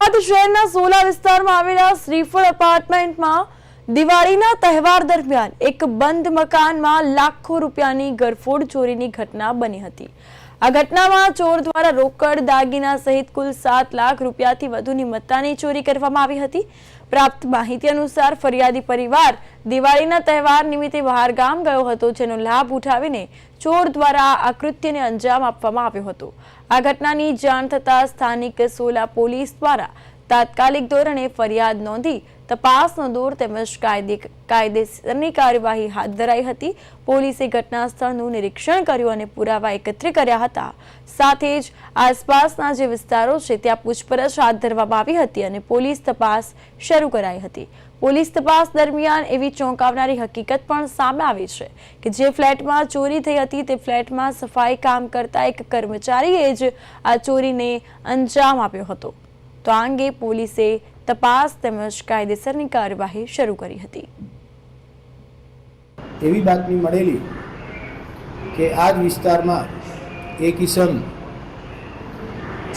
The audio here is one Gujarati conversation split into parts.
થરાદ શહેરના સોલા વિસ્તારમાં આવેલા શ્રીફળ એપાર્ટમેન્ટમાં દિવાળીના તહેવાર દરમિયાન એક બંધ મકાનમાં લાખો રૂપિયાની ગરફોડ ચોરીની ઘટના બની હતી। આ ઘટનામાં ચોર દ્વારા રોકડ, દાગીના સહિત કુલ 7 લાખ રૂપિયાથી વધુની મત્તાની ચોરી કરવામાં આવી હતી। પ્રાપ્ત માહિતી અનુસાર ફરિયાદી પરિવાર દિવાળીના તહેવાર નિમિત્તે બહાર ગામ ગયો હતો, જેનો લાભ ઉઠાવીને ચોર દ્વારા આ કૃત્યને અંજામ આપવામાં આવ્યો હતો। આ ઘટનાની જાણ થતાં સ્થાનિક સોલા પોલીસ દ્વારા તાત્કાલિક ધોરણે ફરિયાદ નોંધી તપાસનો દોર તેમજ કાયદેસરની કાર્યવાહી હાથ ધરાઈ હતી। પોલીસે ઘટના સ્થળનું નિરીક્ષણ કર્યું અને પુરાવા એકત્રિત કર્યા હતા। સાથે જ આસપાસના જે વિસ્તારો છે ત્યાં પૂછપરછ હાથ ધરવામાં આવી હતી અને પોલીસ તપાસ શરૂ કરાઈ હતી। પોલીસ તપાસ દરમિયાન એવી ચોંકાવનારી હકીકત પણ સામે આવી છે કે જે ફ્લેટમાં ચોરી થઈ હતી તે ફ્લેટમાં સફાઈ કામ કરતા એક કર્મચારીએ જ આ ચોરીને અંજામ આપ્યો હતો। તો આ અંગે પોલીસે તપાસ તેમજ કાયદેસરની કાર્યવાહી શરૂ કરી હતી। એવી બાતમી મળેલી કે આ જ વિસ્તારમાં એક ઈસમ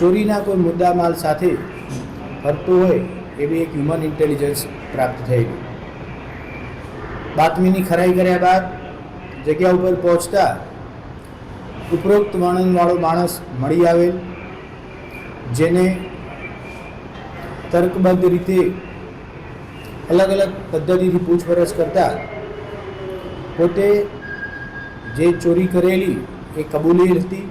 ચોરીના કોઈ મુદ્દામાલ સાથે ફરતો હોય એવી એક હ્યુમન ઇન્ટેલિજન્સ પ્રાપ્ત થયેલી। બાતમીની ખરાઈ કર્યા બાદ જગ્યા ઉપર પહોંચતા ઉપરોક્ત વર્ણનવાળો માણસ મળી આવેલ, જેને તર્કબદ્ધ રીતે અલગ અલગ પદ્ધતિથી પૂછપરછ કરતા પોતે જે ચોરી કરેલી એ કબૂલી હતી।